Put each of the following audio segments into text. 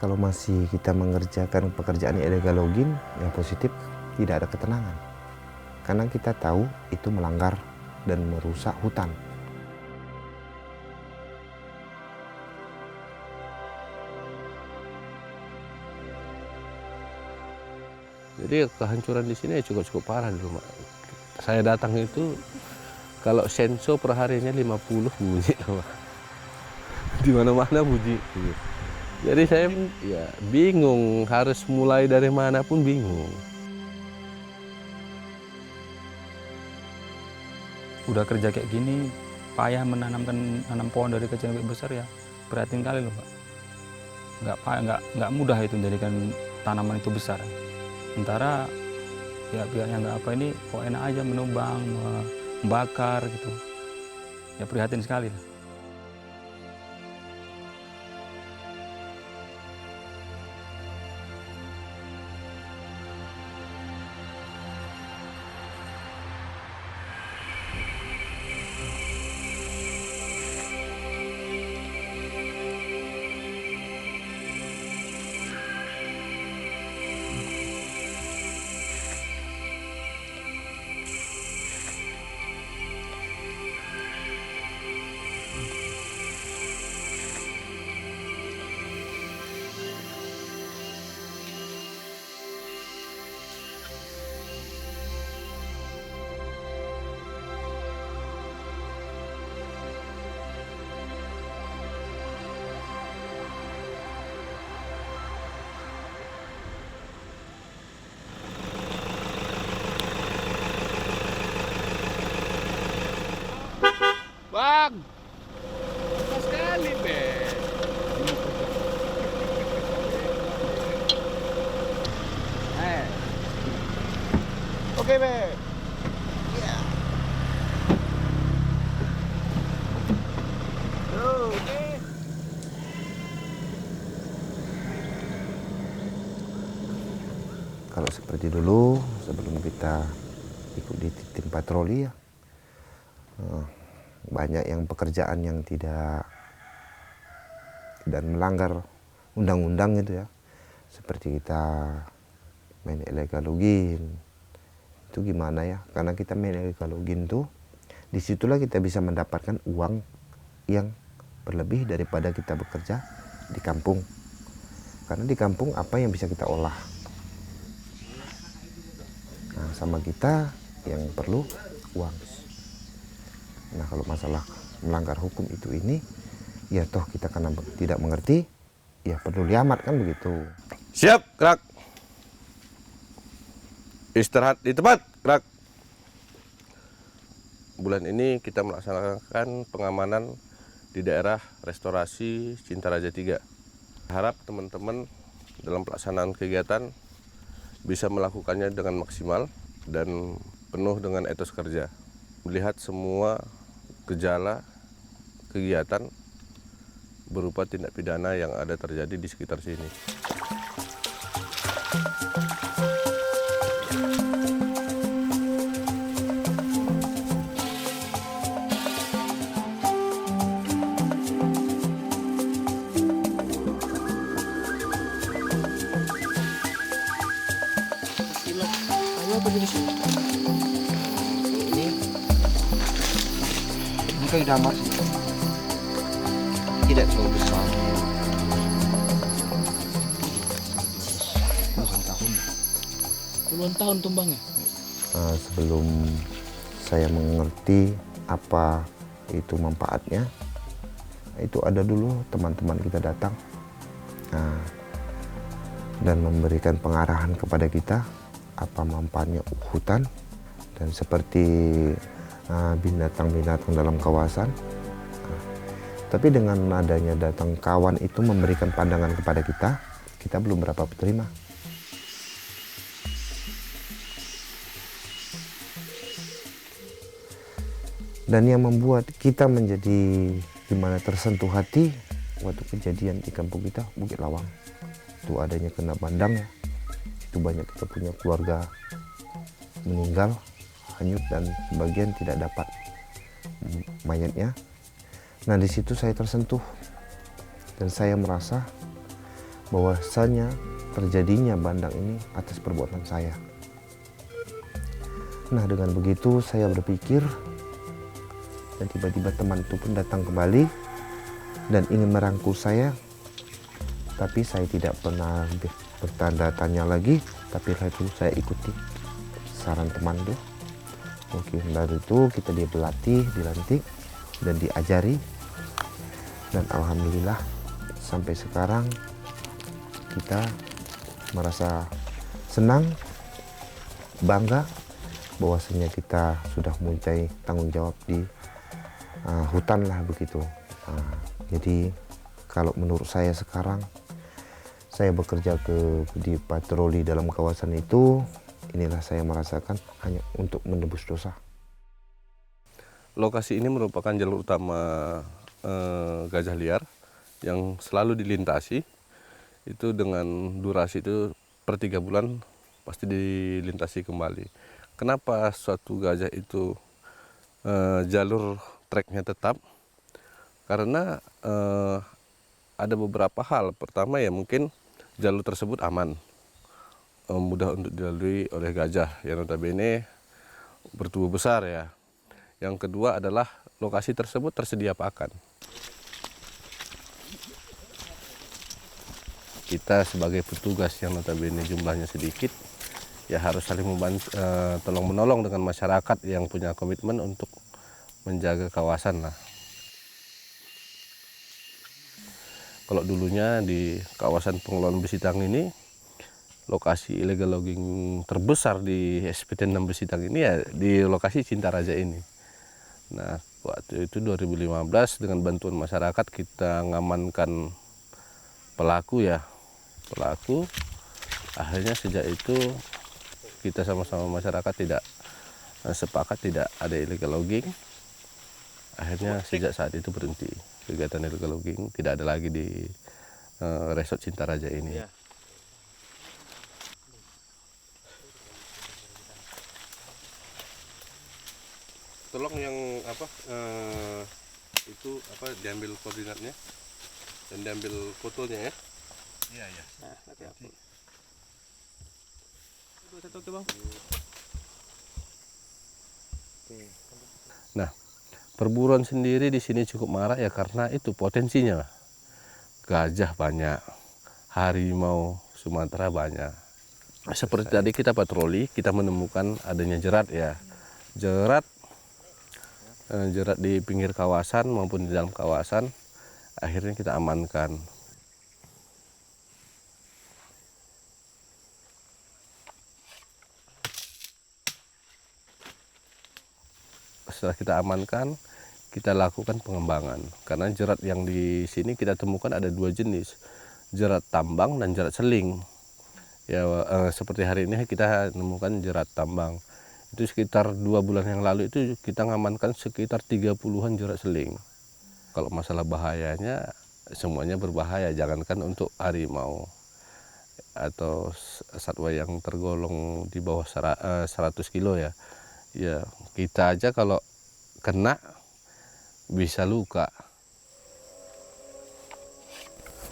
kalau masih kita mengerjakan pekerjaan illegal logging, yang positif tidak ada ketenangan. Karena kita tahu itu melanggar dan merusak hutan. Jadi kehancuran di sini cukup parah dulu, Mak. Saya datang itu kalau senso per harinya 50 bunyi, Mak. Di mana-mana bunyi. Jadi saya ya bingung, harus mulai dari mana pun bingung. Udah kerja kayak gini, payah menanam pohon dari kecil sampai besar ya, prihatin kali loh Pak. Nggak mudah itu menjadikan tanaman itu besar. Sementara pihak yang nggak apa ini kok enak aja menubang, membakar gitu. Ya prihatin sekali lah. Bang, susah sekali, Be. Oke, Be. Ya. Oke. Kalau seperti dulu, sebelum kita ikut di tim patroli ya, banyak yang pekerjaan yang tidak dan melanggar undang-undang gitu ya, seperti kita main illegal logging. Itu gimana ya, karena kita main illegal logging tuh disitulah kita bisa mendapatkan uang yang berlebih daripada kita bekerja di kampung. Karena di kampung apa yang bisa kita olah, nah sama kita yang perlu uang. Nah kalau masalah melanggar hukum itu ini, ya toh kita karena tidak mengerti, ya perlu diamat kan begitu. Siap, gerak. Istirahat di tempat, gerak. Bulan ini kita melaksanakan pengamanan di daerah restorasi Cintaraja 3. Harap teman-teman dalam pelaksanaan kegiatan bisa melakukannya dengan maksimal dan penuh dengan etos kerja. Melihat semua gejala kegiatan berupa tindak pidana yang ada terjadi di sekitar sini. Kayu apa jenis ini? Ini kayu damar sih, tidak terlalu besar. Puluhan tahun tumbangnya. Sebelum saya mengerti apa itu manfaatnya, itu ada dulu teman-teman kita datang dan memberikan pengarahan kepada kita apa manfaatnya hutan dan seperti binatang-binatang dalam kawasan. Tapi dengan adanya datang kawan itu memberikan pandangan kepada kita belum berapa terima. Dan yang membuat kita menjadi gimana tersentuh hati waktu kejadian di kampung kita Bukit Lawang. Itu adanya kena bandang ya. Itu banyak kita punya keluarga meninggal, hanyut dan sebagian tidak dapat mayatnya. Nah di situ saya tersentuh dan saya merasa bahwasanya terjadinya bandang ini atas perbuatan saya. Nah, dengan begitu saya berpikir, dan tiba-tiba teman itu pun datang kembali dan ingin merangkul saya, tapi saya tidak pernah bertanda tanya lagi, tapi itu saya ikuti saran teman itu. Mungkin dari itu kita dilantik dan diajari, dan alhamdulillah sampai sekarang kita merasa senang, bangga bahwasanya kita sudah mempunyai tanggung jawab di hutan lah begitu. Jadi kalau menurut saya sekarang, saya bekerja di patroli dalam kawasan itu, inilah saya merasakan hanya untuk menebus dosa. Lokasi ini merupakan jalur utama gajah liar yang selalu dilintasi. Itu dengan durasi itu per 3 bulan pasti dilintasi kembali. Kenapa suatu gajah itu jalur treknya tetap? Karena ada beberapa hal. Pertama ya mungkin jalur tersebut aman, mudah untuk dilalui oleh gajah yang notabene bertubuh besar ya. Yang kedua adalah lokasi tersebut tersedia pakan. Kita sebagai petugas yang notabene jumlahnya sedikit, ya harus saling membantu, tolong menolong dengan masyarakat yang punya komitmen untuk menjaga kawasan lah. Kalau dulunya di kawasan pengelolaan Besitang ini, lokasi illegal logging terbesar di SPT 6 Besitang ini ya di lokasi Cintaraja ini. Nah, waktu itu 2015 dengan bantuan masyarakat kita ngamankan pelaku. Akhirnya sejak itu kita sama-sama masyarakat tidak sepakat tidak ada illegal logging. Akhirnya sejak saat itu berhenti kegiatan illegal logging, tidak ada lagi di resort Cintaraja ini. Ya. Tolong yang diambil koordinatnya dan diambil fotonya ya. Iya ya. Nah, perburuan sendiri di sini cukup marak ya karena itu potensinya. Gajah banyak, harimau Sumatera banyak. Seperti tadi kita patroli, kita menemukan adanya jerat ya. Jerat di pinggir kawasan maupun di dalam kawasan, akhirnya kita amankan. Setelah kita amankan, kita lakukan pengembangan. Karena jerat yang di sini kita temukan ada 2 jenis, jerat tambang dan jerat seling. Ya, seperti hari ini kita menemukan jerat tambang. Itu sekitar 2 bulan yang lalu itu kita ngamankan sekitar 30-an jerat seling. Kalau masalah bahayanya, semuanya berbahaya. Jangankan untuk harimau atau satwa yang tergolong di bawah 100 kilo ya. Ya, kita aja kalau kena bisa luka.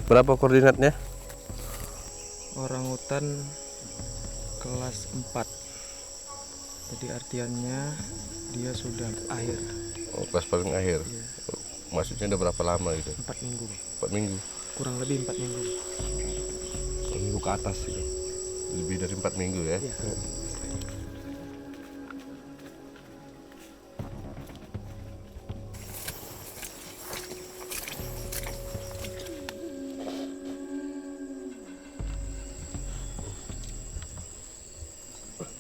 Berapa koordinatnya? Orangutan kelas 4. Jadi artiannya dia sudah akhir. Oh, kelas paling akhir. Iya. Maksudnya udah berapa lama itu? 4 minggu. 4 minggu. Kurang lebih 4 minggu. 4 minggu ke atas itu. Lebih dari 4 minggu ya. Iya.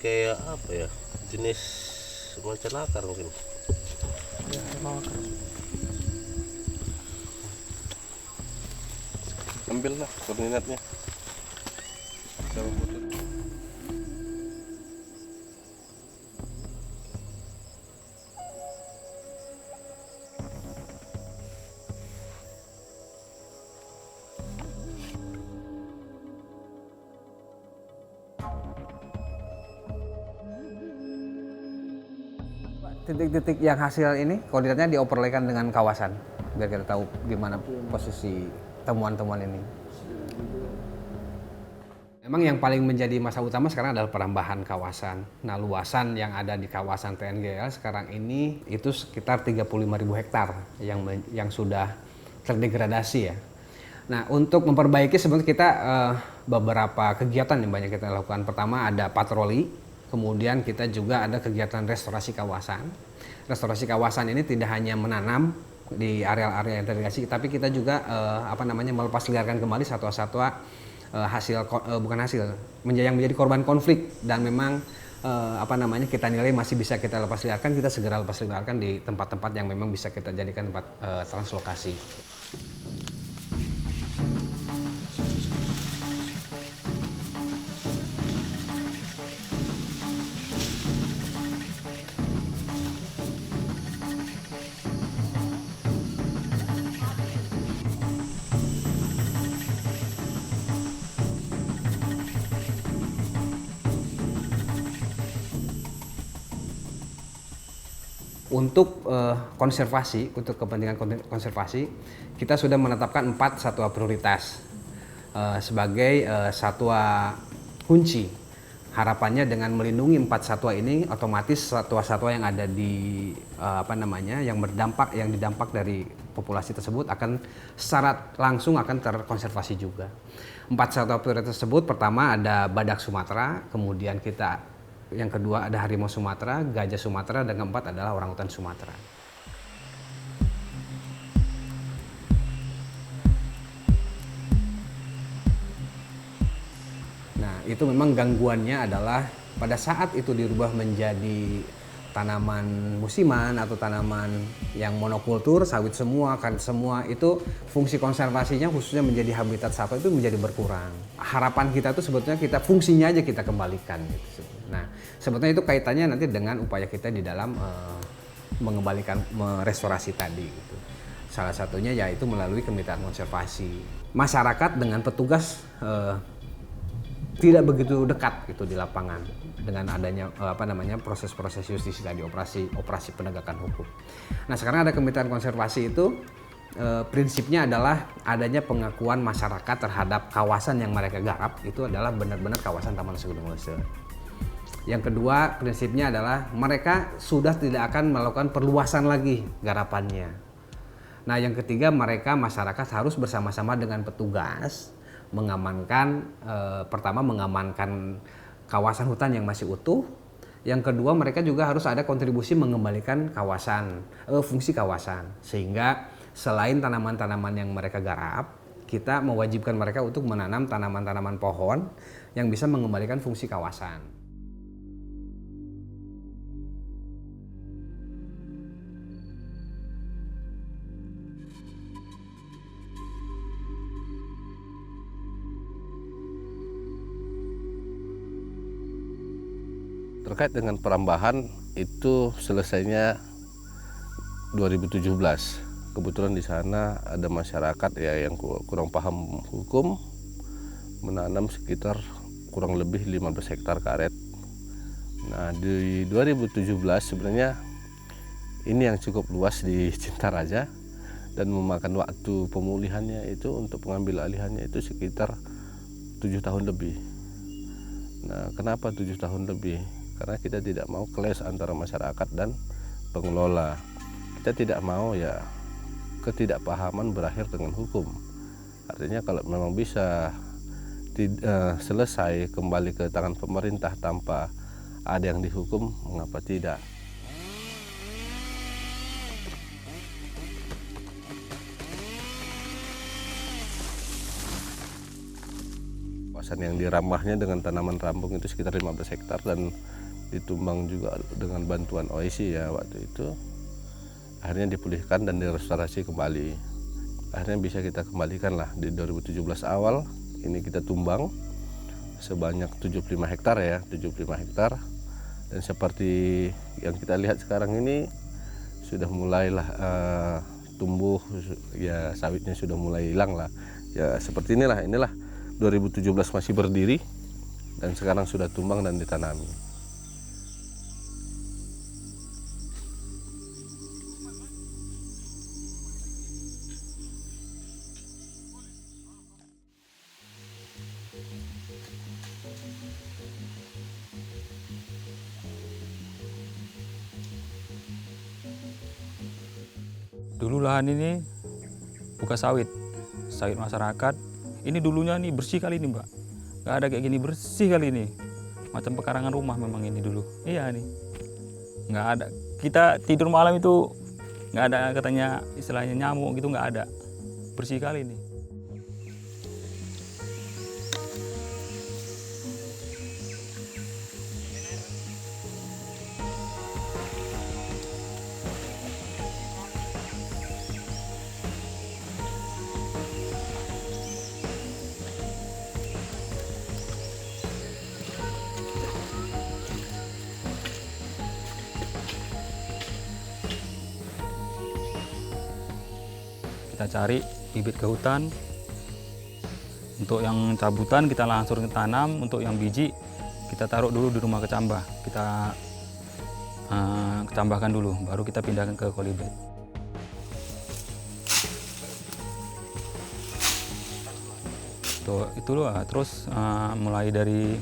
Kayak apa ya, jenis macan akar mungkin. Ya, harimau akar. Ambil lah koordinatnya. Sama foto. Titik-titik yang hasil ini koordinatnya dioperasikan dengan kawasan biar kita tahu di mana posisi temuan-temuan ini. Memang yang paling menjadi masalah utama sekarang adalah penambahan kawasan. Nah, luasan yang ada di kawasan TNGL sekarang ini itu sekitar 35.000 hektar yang sudah terdegradasi ya. Nah, untuk memperbaiki sebenarnya kita beberapa kegiatan yang banyak kita lakukan. Pertama ada patroli, kemudian kita juga ada kegiatan restorasi kawasan. Restorasi kawasan ini tidak hanya menanam di area-area yang terdegradasi, tapi kita juga melepas liarkan kembali satwa-satwa yang menjadi korban konflik dan memang kita nilai masih bisa kita lepas liarkan, kita segera lepas liarkan di tempat-tempat yang memang bisa kita jadikan tempat translokasi. Untuk konservasi, untuk kepentingan konservasi, kita sudah menetapkan 4 satwa prioritas sebagai satwa kunci. Harapannya dengan melindungi 4 satwa ini, otomatis satwa-satwa yang ada di yang didampak dari populasi tersebut akan secara langsung akan terkonservasi juga. 4 satwa prioritas tersebut, pertama ada badak Sumatera, kemudian yang kedua ada harimau Sumatera, gajah Sumatera, dan keempat adalah orangutan Sumatera. Nah, itu memang gangguannya adalah pada saat itu dirubah menjadi tanaman musiman atau tanaman yang monokultur, sawit semua, kan semua itu fungsi konservasinya khususnya menjadi habitat satwa itu menjadi berkurang. Harapan kita itu sebetulnya fungsinya aja kita kembalikan gitu. Nah, sebetulnya itu kaitannya nanti dengan upaya kita di dalam mengembalikan merestorasi tadi gitu. Salah satunya yaitu melalui kemitraan konservasi. Masyarakat dengan petugas tidak begitu dekat gitu di lapangan dengan adanya proses-proses justisi tadi, operasi penegakan hukum. Nah, sekarang ada kemitraan konservasi itu prinsipnya adalah adanya pengakuan masyarakat terhadap kawasan yang mereka garap itu adalah benar-benar kawasan Taman Nasional Gunung Leuser. Yang kedua, prinsipnya adalah mereka sudah tidak akan melakukan perluasan lagi garapannya. Nah, yang ketiga, masyarakat harus bersama-sama dengan petugas mengamankan kawasan hutan yang masih utuh. Yang kedua, mereka juga harus ada kontribusi mengembalikan fungsi kawasan, sehingga selain tanaman-tanaman yang mereka garap, kita mewajibkan mereka untuk menanam tanaman-tanaman pohon yang bisa mengembalikan fungsi kawasan. Terkait dengan perambahan itu selesainya 2017. Kebetulan di sana ada masyarakat ya yang kurang paham hukum menanam sekitar kurang lebih 15 hektar karet. Nah, di 2017 sebenarnya ini yang cukup luas di Cintaraja dan memakan waktu pemulihannya itu untuk pengambil alihannya itu sekitar 7 tahun lebih. Nah, kenapa 7 tahun lebih? Karena kita tidak mau clash antara masyarakat dan pengelola. Kita tidak mau ya ketidakpahaman berakhir dengan hukum. Artinya kalau memang bisa selesai kembali ke tangan pemerintah tanpa ada yang dihukum, mengapa tidak? Kawasan yang diramahnya dengan tanaman rambung itu sekitar 15 hektar dan ditumbang juga dengan bantuan OIC ya waktu itu. Akhirnya dipulihkan dan direstorasi kembali. Akhirnya bisa kita kembalikan lah di 2017 awal. Ini kita tumbang sebanyak 75 hektar ya, 75 hektar. Dan seperti yang kita lihat sekarang ini sudah mulailah tumbuh, ya sawitnya sudah mulai hilang lah. Ya seperti inilah 2017 masih berdiri dan sekarang sudah tumbang dan ditanami. Dulu lahan ini bukan sawit masyarakat. Ini dulunya nih bersih kali ini, Mbak. Nggak ada kayak gini, bersih kali ini. Macam pekarangan rumah memang ini dulu. Iya nih. Nggak ada. Kita tidur malam itu nggak ada katanya istilahnya nyamuk gitu, nggak ada. Bersih kali ini. Kita cari bibit ke hutan. Untuk yang cabutan kita langsung tanam, untuk yang biji kita taruh dulu di rumah kecambah. Kita kecambahkan dulu, baru kita pindahkan ke kolibet. Itu loh, terus mulai dari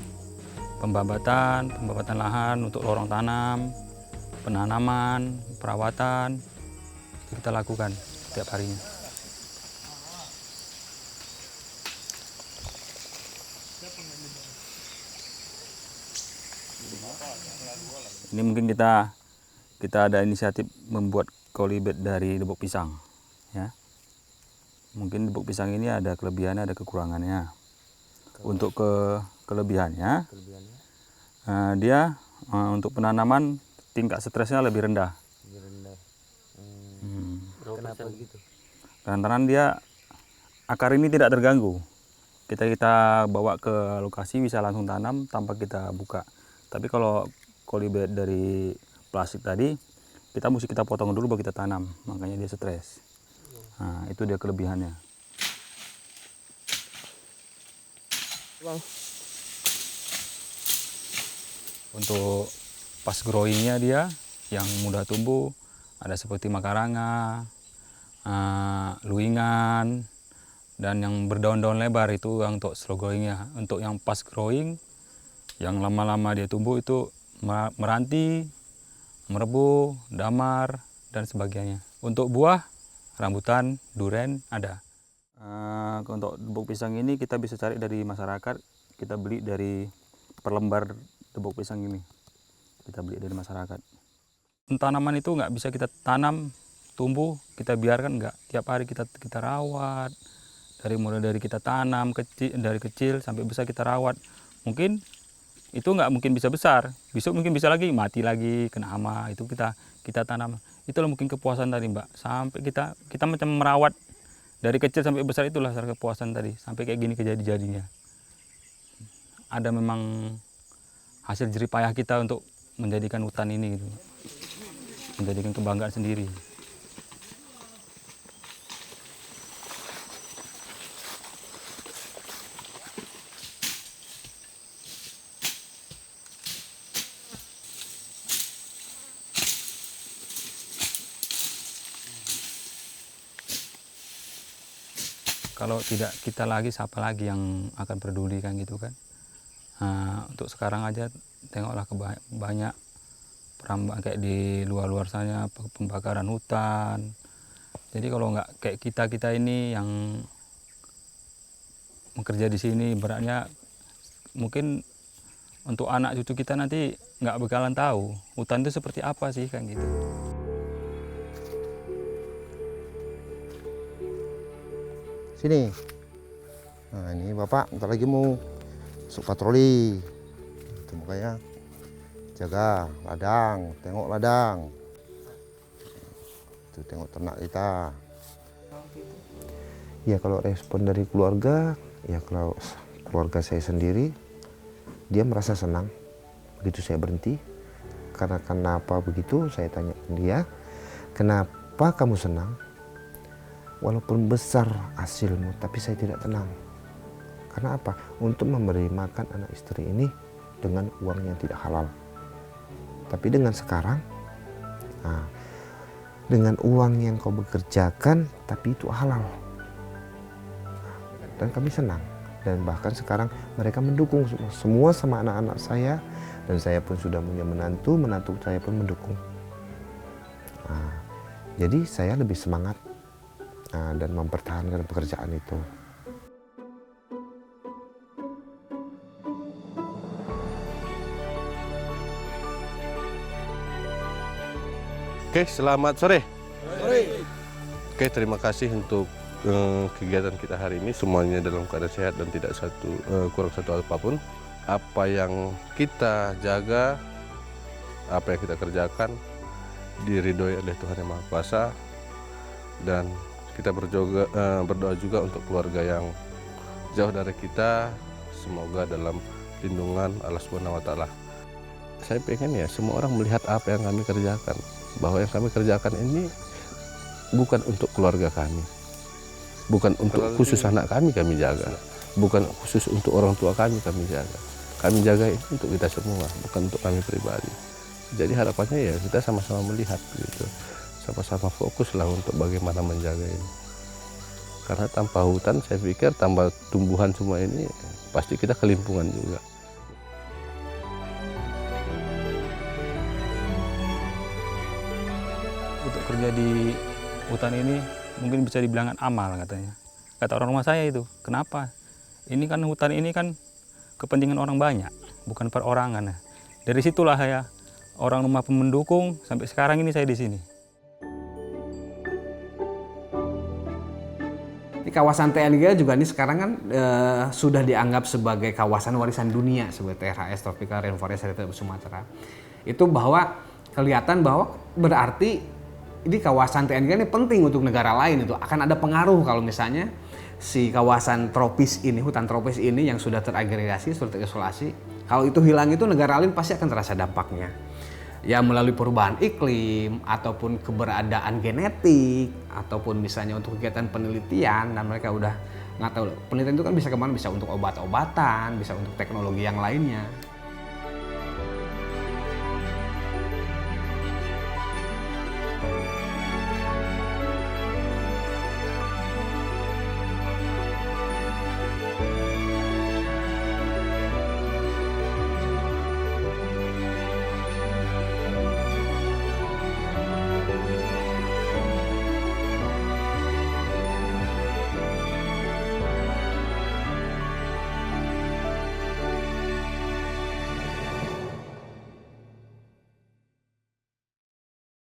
pembabatan lahan untuk lorong tanam, penanaman, perawatan, itu kita lakukan setiap harinya. Ini mungkin kita ada inisiatif membuat kolibet dari debok pisang, ya. Mungkin debok pisang ini ada kelebihannya, ada kekurangannya. Untuk kelebihannya, dia untuk penanaman tingkat stresnya lebih rendah. Kenapa begitu? Lantaran dia akar ini tidak terganggu. Kita bawa ke lokasi bisa langsung tanam tanpa kita buka. Tapi kalau kolibet dari plastik tadi, kita mesti kita potong dulu baru kita tanam, makanya dia stres. Nah, itu dia kelebihannya. Bang. Untuk pas growingnya dia yang mudah tumbuh ada seperti makaranga, luingan, dan yang berdaun-daun lebar itu yang untuk slow growingnya. Untuk yang pas growing, yang lama-lama dia tumbuh itu meranti, merebu, damar, dan sebagainya. Untuk buah, rambutan, duren ada. Untuk debok pisang ini kita bisa cari dari masyarakat, kita beli dari per lembar debok pisang ini. Kita beli dari masyarakat. Tanaman itu nggak bisa kita tanam, tumbuh, kita biarkan nggak. Tiap hari kita rawat, mulai dari kita tanam, dari kecil sampai besar kita rawat. Mungkin itu nggak mungkin bisa besar, besok mungkin bisa lagi mati lagi kena hama, itu kita tanam. Itulah mungkin kepuasan tadi, Mbak, sampai kita macam merawat dari kecil sampai besar, itulah kepuasan tadi sampai kayak gini kejadian-jadinya. Ada memang hasil jerih payah kita untuk menjadikan hutan ini gitu, menjadikan kebanggaan sendiri. Kalau tidak kita lagi, siapa lagi yang akan peduli kan gitu kan. Untuk sekarang aja tengoklah banyak perambahan kayak di luar sana, pembakaran hutan. Jadi kalau nggak kayak kita ini yang bekerja di sini, beratnya mungkin untuk anak cucu kita nanti nggak bakalan tahu hutan itu seperti apa sih kan gitu. Sini. Nah, ini Bapak bentar lagi mau masuk patroli. Itu makanya jaga ladang, tengok ladang. Itu tengok ternak kita. Ya kalau respon dari keluarga, ya kalau keluarga saya sendiri, dia merasa senang begitu saya berhenti. Karena kenapa begitu, saya tanya dia, kenapa kamu senang? Walaupun besar hasilmu, tapi saya tidak tenang. Karena apa? Untuk memberi makan anak istri ini dengan uang yang tidak halal. Tapi dengan sekarang, dengan uang yang kau bekerjakan, tapi itu halal. Dan kami senang. Dan bahkan sekarang mereka mendukung semua sama anak-anak saya. Dan saya pun sudah punya menantu saya pun mendukung. Jadi saya lebih semangat dan mempertahankan pekerjaan itu. Oke, selamat sore. Oke, terima kasih untuk kegiatan kita hari ini. Semuanya dalam keadaan sehat dan tidak kurang satu apapun. Apa yang kita jaga, apa yang kita kerjakan diridhoi oleh Tuhan Yang Maha Kuasa, dan kita berdoa juga untuk keluarga yang jauh dari kita, semoga dalam lindungan Allah Subhanahu wa Ta'ala. Saya pengen ya semua orang melihat apa yang kami kerjakan, bahwa yang kami kerjakan ini bukan untuk keluarga kami, bukan untuk khusus anak kami jaga, bukan khusus untuk orang tua kami jaga. Kami jaga ini untuk kita semua, bukan untuk kami pribadi. Jadi harapannya ya kita sama-sama melihat gitu, sama-sama fokus lah untuk bagaimana menjaga ini. Karena tanpa hutan saya pikir tanpa tumbuhan semua ini pasti kita kelimpungan juga. Untuk kerja di hutan ini mungkin bisa dibilang amal katanya. Kata orang rumah saya itu, kenapa? Ini kan hutan ini kan kepentingan orang banyak, bukan perorangan. Dari situlah saya orang rumah pendukung sampai sekarang ini saya di sini. Di kawasan TNG juga ini sekarang kan sudah dianggap sebagai kawasan warisan dunia sebagai TRHS Tropical Rainforest Heritage Sumatera. Itu bahwa kelihatan bahwa berarti di kawasan TNG ini penting untuk negara lain, itu akan ada pengaruh kalau misalnya si kawasan tropis ini, hutan tropis ini yang sudah teragregasi, sudah terisolasi, kalau itu hilang itu negara lain pasti akan terasa dampaknya. Ya melalui perubahan iklim, ataupun keberadaan genetik, ataupun misalnya untuk kegiatan penelitian, dan mereka udah nggak tahu, penelitian itu kan bisa kemana, bisa untuk obat-obatan, bisa untuk teknologi yang lainnya.